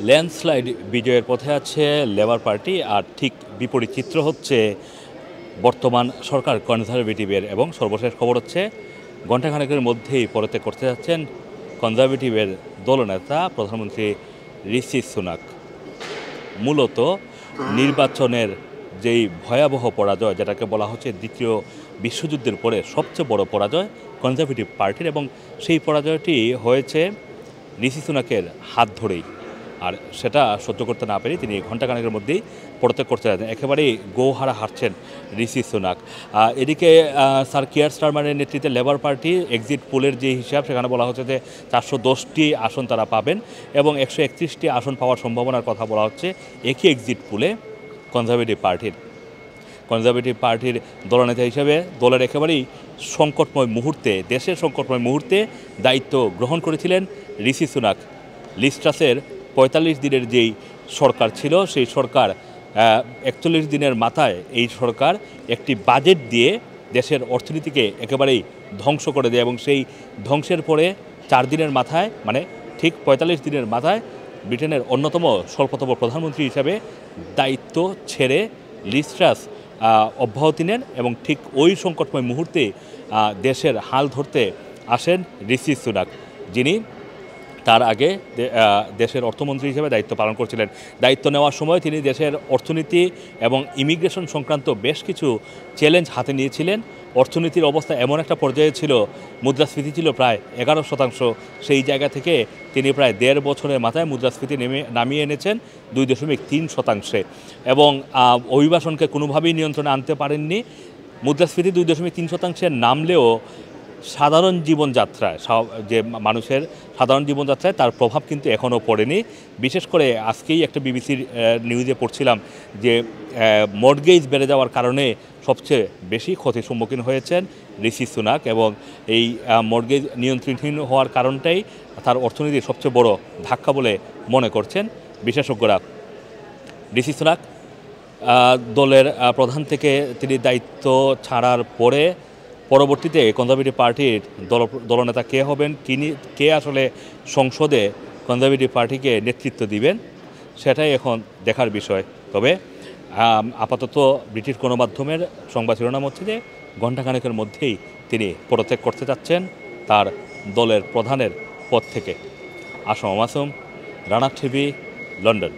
Landslide বিজয়ের পথে আছে লেবার পার্টি, আর ঠিক বিপরীত চিত্র হচ্ছে বর্তমান সরকার কনজারভেটিভের। এবং সর্বশেষ খবর হচ্ছে ঘণ্টাখানেকের মধ্যেই পদত্যাগ করতে যাচ্ছেন কনজারভেটিভের দলনেতা প্রধানমন্ত্রী ঋষি সুনাক। মূলত নির্বাচনের যেই ভয়াবহ পরাজয়, যেটাকে বলা হচ্ছে দ্বিতীয় বিশ্বযুদ্ধের পরে সবচেয়ে বড় পরাজয় কনজারভেটিভ পার্টির, এবং সেই পরাজয়টি হয়েছে ঋষি সুনাকের হাত ধরেই। আর সেটা সহ্য করতে না পেরে তিনি ঘণ্টাখানেকের মধ্যেই পদত্যাগ করতে যাচ্ছেন। একেবারেই গৌহারা হারছেন ঋষি সুনাক। এদিকে স্যার কিয়ার স্টারমারের নেতৃত্বে লেবার পার্টি এক্সিট পোলের যে হিসাব, সেখানে বলা হচ্ছে যে 410টি আসন তারা পাবেন এবং 131টি আসন পাওয়ার সম্ভাবনার কথা বলা হচ্ছে একই এক্সিট পোলে কনজারভেটিভ পার্টির দলনেতা হিসেবে দলের একেবারেই সংকটময় মুহূর্তে, দেশের সংকটময় মুহূর্তে দায়িত্ব গ্রহণ করেছিলেন ঋষি সুনাক। লিজ ট্রাসের 45 দিনের যেই সরকার ছিল, সেই সরকার 41 দিনের মাথায় এই সরকার একটি বাজেট দিয়ে দেশের অর্থনীতিকে একেবারেই ধ্বংস করে দেয়, এবং সেই ধ্বংসের পরে 4 দিনের মাথায়, মানে ঠিক 45 দিনের মাথায় ব্রিটেনের অন্যতম স্বল্পতম প্রধানমন্ত্রী হিসাবে দায়িত্ব ছেড়ে লিজ ট্রাস অব্যাহতি নেন। এবং ঠিক ওই সংকটময় মুহূর্তে দেশের হাল ধরতে আসেন ঋষি সুনাক, যিনি তার আগে দেশের অর্থমন্ত্রী হিসেবে দায়িত্ব পালন করছিলেন। দায়িত্ব নেওয়ার সময় তিনি দেশের অর্থনীতি এবং ইমিগ্রেশন সংক্রান্ত বেশ কিছু চ্যালেঞ্জ হাতে নিয়েছিলেন। অর্থনীতির অবস্থা এমন একটা পর্যায়ে ছিল, মুদ্রাস্ফীতি ছিল প্রায় 11%। সেই জায়গা থেকে তিনি প্রায় 1.5 বছরের মাথায় মুদ্রাস্ফীতি নামিয়ে এনেছেন 2.3%, এবং অভিবাসনকে কোনোভাবেই নিয়ন্ত্রণে আনতে পারেননি। মুদ্রাস্ফীতি 2.3% নামলেও সাধারণ জীবনযাত্রায়, যে মানুষের সাধারণ জীবনযাত্রায় তার প্রভাব কিন্তু এখনও পড়েনি। বিশেষ করে আজকেই একটা বিবিসির নিউজে পড়ছিলাম যে মর্টগেজ বেড়ে যাওয়ার কারণে সবচেয়ে বেশি ক্ষতির সম্মুখীন হয়েছেন ঋষি সুনাক, এবং এই মর্টগেজ নিয়ন্ত্রণহীন হওয়ার কারণটাই তার অর্থনীতির সবচেয়ে বড় ধাক্কা বলে মনে করছেন বিশেষজ্ঞরা। ঋষি সুনাক দলের প্রধান থেকে তিনি দায়িত্ব ছাড়ার পরে পরবর্তীতে কনজারভেটিভ পার্টির দলনেতা কে হবেন, কে আসলে সংসদে কনজারভেটিভ পার্টিকে নেতৃত্ব দিবেন, সেটাই এখন দেখার বিষয়। তবে আপাতত ব্রিটিশ গণমাধ্যমের সংবাদ শিরোনাম হচ্ছে যে ঘণ্টাখানেকের মধ্যেই তিনি পদত্যাগ করতে যাচ্ছেন তার দলের প্রধানের পদ থেকে। Assam Masum, Rana TV, London.